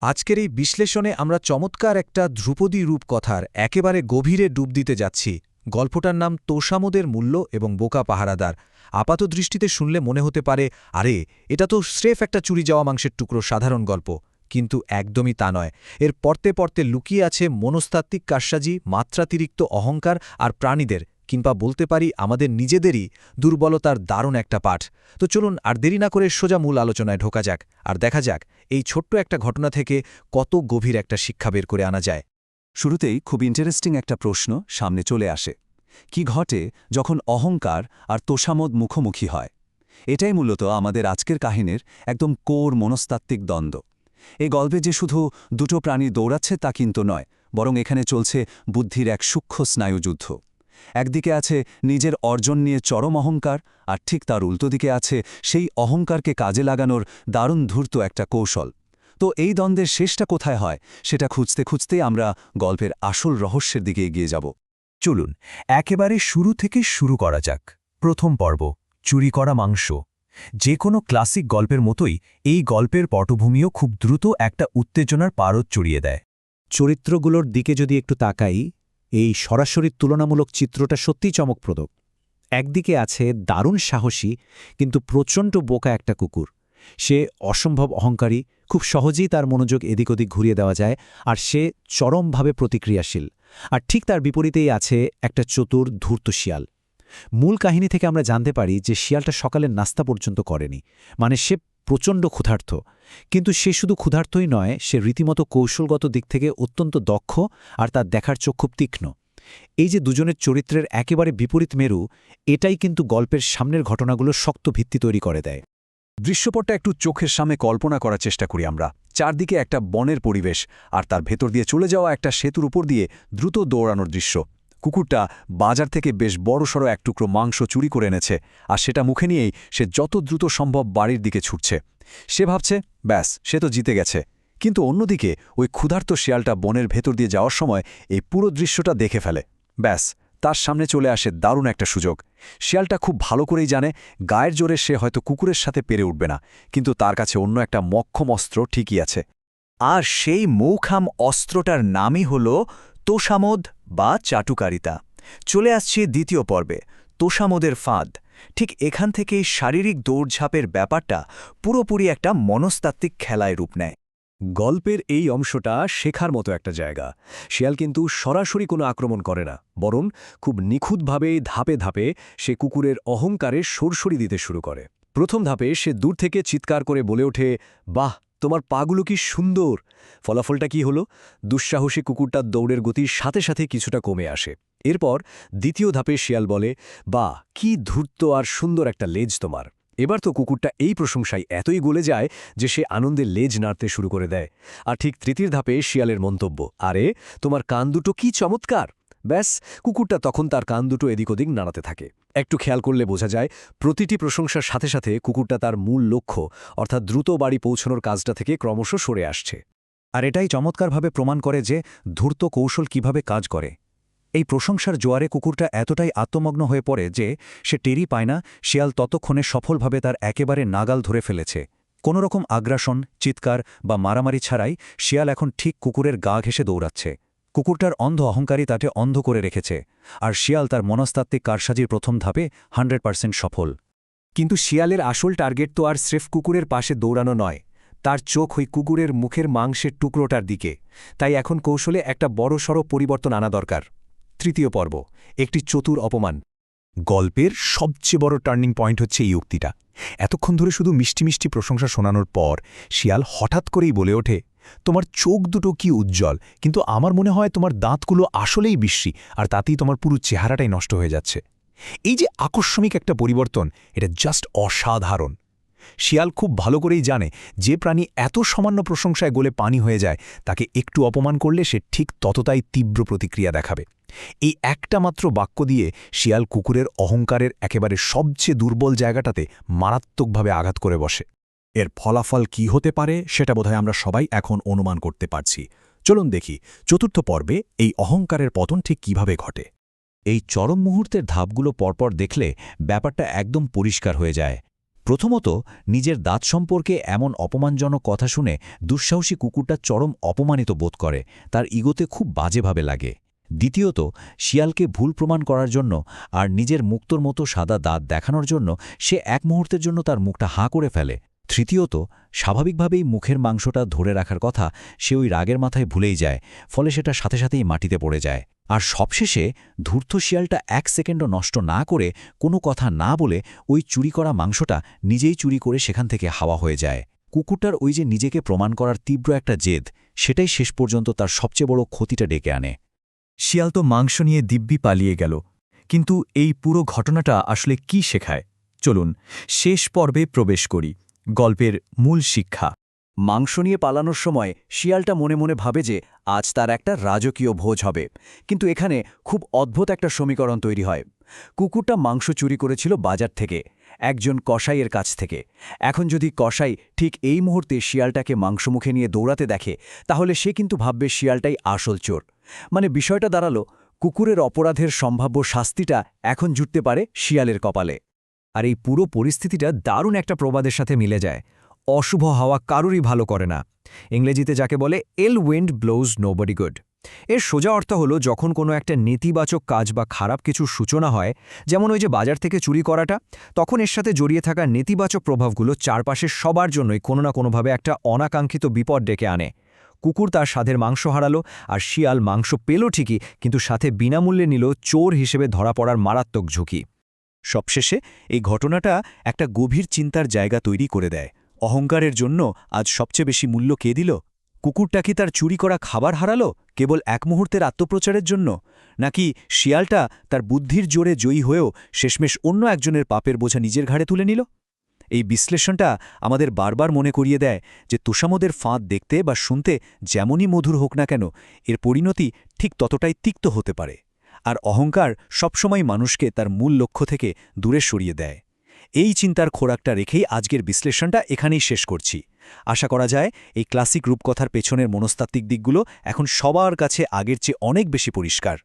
আজকের এই বিশ্লেষণে আমরা চমৎকার একটা ধ্রুপদী রূপকথার একেবারে গভীরে ডুব দিতে যাচ্ছি। গল্পটার নাম তোষামোদের মূল্য এবং বোকা পাহারাদার। আপাতদৃষ্টিতে শুনলে মনে হতে পারে, আরে এটা তো স্রেফ একটা চুরি যাওয়া মাংসের টুকরো সাধারণ গল্প। কিন্তু একদমই তা নয়। এর পড়তে পড়তে লুকিয়ে আছে মনস্তাত্ত্বিক কারসাজি, মাত্রাতিরিক্ত অহংকার আর প্রাণীদের, কিংবা বলতে পারি আমাদের নিজেদেরই দুর্বলতার দারুণ একটা পাঠ। তো চলুন আর দেরি না করে সোজা মূল আলোচনায় ঢোকা যাক, আর দেখা যাক এই ছোট্ট একটা ঘটনা থেকে কত গভীর একটা শিক্ষা বের করে আনা যায়। শুরুতেই খুব ইন্টারেস্টিং একটা প্রশ্ন সামনে চলে আসে। কি ঘটে যখন অহংকার আর তোষামোদ মুখোমুখি হয়? এটাই মূলত আমাদের আজকের কাহিনীর একদম কোর মনস্তাত্ত্বিক দ্বন্দ্ব। এই গল্পে যে শুধু দুটো প্রাণী দৌড়াচ্ছে তা কিন্তু নয়, বরং এখানে চলছে বুদ্ধির এক সূক্ষ্ম স্নায়ুযুদ্ধ। একদিকে আছে নিজের অর্জন নিয়ে চরম অহংকার, আর ঠিক তার উল্টো দিকে আছে সেই অহংকারকে কাজে লাগানোর দারুণ ধূর্ত একটা কৌশল। তো এই দ্বন্দ্বের শেষটা কোথায় হয় সেটা খুঁজতে খুঁজতেই আমরা গল্পের আসল রহস্যের দিকে এগিয়ে যাব। চলুন একেবারে শুরু থেকে শুরু করা যাক। প্রথম পর্ব, চুরি করা মাংস। যে কোনো ক্লাসিক গল্পের মতোই এই গল্পের পটভূমিও খুব দ্রুত একটা উত্তেজনার পারদ চড়িয়ে দেয়। চরিত্রগুলোর দিকে যদি একটু তাকাই, এই সরাসরি তুলনামূলক চিত্রটা সত্যিই চমকপ্রদ। একদিকে আছে দারুণ সাহসী কিন্তু প্রচণ্ড বোকা একটা কুকুর। সে অসম্ভব অহংকারী, খুব সহজেই তার মনোযোগ এদিক ওদিক ঘুরিয়ে দেওয়া যায়, আর সে চরমভাবে প্রতিক্রিয়াশীল। আর ঠিক তার বিপরীতেই আছে একটা চতুর ধূর্ত শিয়াল। মূল কাহিনী থেকে আমরা জানতে পারি যে শিয়ালটা সকালের নাস্তা পর্যন্ত করেনি, মানে সে প্রচণ্ড ক্ষুধার্ত। কিন্তু সে শুধু ক্ষুধার্তই নয়, সে রীতিমতো কৌশলগত দিক থেকে অত্যন্ত দক্ষ, আর তার দেখার চোখ খুব তীক্ষ্ণ। এই যে দুজনের চরিত্রের একেবারে বিপরীত মেরু, এটাই কিন্তু গল্পের সামনের ঘটনাগুলো শক্ত ভিত্তি তৈরি করে দেয়। দৃশ্যপটটা একটু চোখের সামনে কল্পনা করার চেষ্টা করি আমরা। চারদিকে একটা বনের পরিবেশ, আর তার ভেতর দিয়ে চলে যাওয়া একটা সেতুর উপর দিয়ে দ্রুত দৌড়ানোর দৃশ্য। কুকুরটা বাজার থেকে বেশ বড়সড় এক টুকরো মাংস চুরি করে এনেছে, আর সেটা মুখে নিয়েই সে যত দ্রুত সম্ভব বাড়ির দিকে ছুটছে। সে ভাবছে, ব্যাস, সে তো জিতে গেছে। কিন্তু অন্যদিকে ওই ক্ষুধার্ত শিয়ালটা বনের ভেতর দিয়ে যাওয়ার সময় এই পুরো দৃশ্যটা দেখে ফেলে। ব্যাস, তার সামনে চলে আসে দারুণ একটা সুযোগ। শিয়ালটা খুব ভালো করেই জানে গায়ের জোরে সে হয়তো কুকুরের সাথে পেরে উঠবে না, কিন্তু তার কাছে অন্য একটা মক্ষম অস্ত্র ঠিকই আছে। আর সেই মৌখাম অস্ত্রটার নামই হল তোষামোদ বা চাটুকারিতা। চলে আসছে দ্বিতীয় পর্বে, তোষামোদের ফাঁদ। ঠিক এখান থেকেই শারীরিক দৌড়ঝাঁপের ব্যাপারটা পুরোপুরি একটা মনস্তাত্ত্বিক খেলায় রূপ নেয়। গল্পের এই অংশটা শেখার মতো একটা জায়গা। শিয়াল কিন্তু সরাসরি কোনো আক্রমণ করে না, বরং খুব নিখুঁতভাবে ধাপে ধাপে সে কুকুরের অহংকারে সরসরি দিতে শুরু করে। প্রথম ধাপে সে দূর থেকে চিৎকার করে বলে ওঠে, বাহ, তোমার পাগুলো কি সুন্দর! ফলাফলটা কি হলো? দুঃসাহসী কুকুরটার দৌড়ের গতির সাথে সাথে কিছুটা কমে আসে। এরপর দ্বিতীয় ধাপে শিয়াল বলে, বাহ, কি ধূর্ত আর সুন্দর একটা লেজ তোমার! এবার তো কুকুরটা এই প্রশংসায় এতই গলে যায় যে সে আনন্দে লেজ নাড়তে শুরু করে দেয়। আর ঠিক তৃতীয় ধাপে শিয়ালের মন্তব্য, আরে, তোমার কান দুটো কি চমৎকার! ব্যাস, কুকুরটা তখন তার কান দুটো এদিক ওদিক নাড়াতে থাকে। একটু খেয়াল করলে বোঝা যায় প্রতিটি প্রশংসার সাথে সাথে কুকুরটা তার মূল লক্ষ্য, অর্থাৎ দ্রুত বাড়ি পৌঁছানোর কাজটা থেকে ক্রমশ সরে আসছে। আর এটাই চমৎকারভাবে প্রমাণ করে যে ধূর্ত কৌশল কিভাবে কাজ করে। এই প্রশংসার জোয়ারে কুকুরটা এতটাই আত্মমগ্ন হয়ে পড়ে যে সে টেরই পায় না শিয়াল ততক্ষণে সফলভাবে তার একেবারে নাগাল ধরে ফেলেছে। কোনোরকম আগ্রাসন, চিৎকার বা মারামারি ছাড়াই শিয়াল এখন ঠিক কুকুরের গা ঘেঁষে দৌড়াচ্ছে। কুকুরটার অন্ধ অহংকারী তাকে অন্ধ করে রেখেছে, আর শিয়াল তার মনস্তাত্ত্বিক কারসাজির প্রথম ধাপে 100% সফল। কিন্তু শিয়ালের আসল টার্গেট তো আর স্রেফ কুকুরের পাশে দৌড়ানো নয়, তার চোখ ওই কুকুরের মুখের মাংসের টুকরোটার দিকে। তাই এখন কৌশলে একটা বড়সড় পরিবর্তন আনা দরকার। তৃতীয় পর্ব, একটি চতুর অপমান। গল্পের সবচেয়ে বড় টার্নিং পয়েন্ট হচ্ছে এই উক্তিটা। এতক্ষণ ধরে শুধু মিষ্টি মিষ্টি প্রশংসা শোনানোর পর শিয়াল হঠাৎ করেই বলে ওঠে, তোমার চোখ দুটো কি উজ্জ্বল, কিন্তু আমার মনে হয় তোমার দাঁতগুলো আসলেই বিশ্রী, আর তাতেই তোমার পুরো চেহারাটাই নষ্ট হয়ে যাচ্ছে। এই যে আকস্মিক একটা পরিবর্তন, এটা জাস্ট অসাধারণ। শিয়াল খুব ভালো করেই জানে যে প্রাণী এত সামান্য প্রশংসায় গলে পানি হয়ে যায়, তাকে একটু অপমান করলে সে ঠিক ততটাই তীব্র প্রতিক্রিয়া দেখাবে। এই একটা মাত্র বাক্য দিয়ে শিয়াল কুকুরের অহংকারের একেবারে সবচেয়ে দুর্বল জায়গাটাতে মারাত্মকভাবে আঘাত করে বসে। এর ফলাফল কি হতে পারে সেটা বোধহয় আমরা সবাই এখন অনুমান করতে পারছি। চলুন দেখি চতুর্থ পর্বে এই অহংকারের পতন ঠিক কিভাবে ঘটে। এই চরম মুহূর্তের ধাপগুলো পরপর দেখলে ব্যাপারটা একদম পরিষ্কার হয়ে যায়। প্রথমত, নিজের দাঁত সম্পর্কে এমন অপমানজনক কথা শুনে দুঃসাহসী কুকুরটা চরম অপমানিত বোধ করে, তার ইগোতে খুব বাজেভাবে লাগে। দ্বিতীয়ত, শিয়ালকে ভুল প্রমাণ করার জন্য আর নিজের মুক্তোর মতো সাদা দাঁত দেখানোর জন্য সে এক মুহূর্তের জন্য তার মুখটা হাঁ করে ফেলে। তৃতীয়ত, স্বাভাবিকভাবেই মুখের মাংসটা ধরে রাখার কথা সে ওই রাগের মাথায় ভুলেই যায়, ফলে সেটা সাথে সাথেই মাটিতে পড়ে যায়। আর সবশেষে ধূর্ত শিয়ালটা 1 সেকেন্ডও নষ্ট না করে, কোনো কথা না বলে ওই চুরি করা মাংসটা নিজেই চুরি করে সেখান থেকে হাওয়া হয়ে যায়। কুকুরটার ওই যে নিজেকে প্রমাণ করার তীব্র একটা জেদ, সেটাই শেষ পর্যন্ত তার সবচেয়ে বড় ক্ষতিটা ডেকে আনে। শিয়াল তো মাংস নিয়ে দিব্যি পালিয়ে গেল, কিন্তু এই পুরো ঘটনাটা আসলে কি শেখায়? চলুন শেষ পর্বে প্রবেশ করি, গল্পের মূল শিক্ষা। মাংস নিয়ে পালানোর সময় শিয়ালটা মনে মনে ভাবে যে আজ তার একটা রাজকীয় ভোজ হবে, কিন্তু এখানে খুব অদ্ভুত একটা সমীকরণ তৈরি হয়। কুকুরটা মাংস চুরি করেছিল বাজার থেকে, একজন কসাইয়ের কাছ থেকে। এখন যদি কসাই ঠিক এই মুহূর্তে শিয়ালটাকে মাংস মুখে নিয়ে দৌড়াতে দেখে, তাহলে সে কিন্তু ভাববে শিয়ালটাই আসল চোর। মানে বিষয়টা দাঁড়ালো, কুকুরের অপরাধের সম্ভাব্য শাস্তিটা এখন জুটতে পারে শিয়ালের কপালে। আর এই পুরো পরিস্থিতিটা দারুণ একটা প্রবাদের সাথে মিলে যায়, অশুভ হাওয়া কারুরই ভালো করে না। ইংরেজিতে যাকে বলে এল উইন্ড ব্লোজ নোবডি গুড। এর সোজা অর্থ হলো, যখন কোনো একটা নেতিবাচক কাজ বা খারাপ কিছুর সূচনা হয়, যেমন ওই যে বাজার থেকে চুরি করাটা, তখন এর সাথে জড়িয়ে থাকা নেতিবাচক প্রভাবগুলো চারপাশের সবার জন্যই কোনো না কোনোভাবে একটা অনাকাঙ্ক্ষিত বিপদ ডেকে আনে। কুকুর তার স্বাদের মাংস হারালো, আর শিয়াল মাংস পেল ঠিকই, কিন্তু সাথে বিনামূল্যে নিল চোর হিসেবে ধরা পড়ার মারাত্মক ঝুঁকি। সবশেষে এই ঘটনাটা একটা গভীর চিন্তার জায়গা তৈরি করে দেয়। অহংকারের জন্য আজ সবচেয়ে বেশি মূল্য কে দিল? কুকুরটা কি তার চুরি করা খাবার হারালো কেবল এক মুহূর্তের আত্মপ্রচারের জন্য? নাকি শিয়ালটা তার বুদ্ধির জোরে জয়ী হয়েও শেষমেশ অন্য একজনের পাপের বোঝা নিজের ঘাড়ে তুলে নিল? এই বিশ্লেষণটা আমাদের বারবার মনে করিয়ে দেয় যে তোষামোদের ফাঁদ দেখতে বা শুনতে যেমনই মধুর হোক না কেন, এর পরিণতি ঠিক ততটাই তিক্ত হতে পারে। আর অহংকার সবসময় মানুষকে তার মূল লক্ষ্য থেকে দূরে সরিয়ে দেয়। এই চিন্তার খোরাকটা রেখেই আজকের বিশ্লেষণটা এখানেই শেষ করছি। আশা করা যায় এই ক্লাসিক রূপকথার পেছনের মনস্তাত্ত্বিক দিকগুলো এখন সবার কাছে আগের চেয়ে অনেক বেশি পরিষ্কার।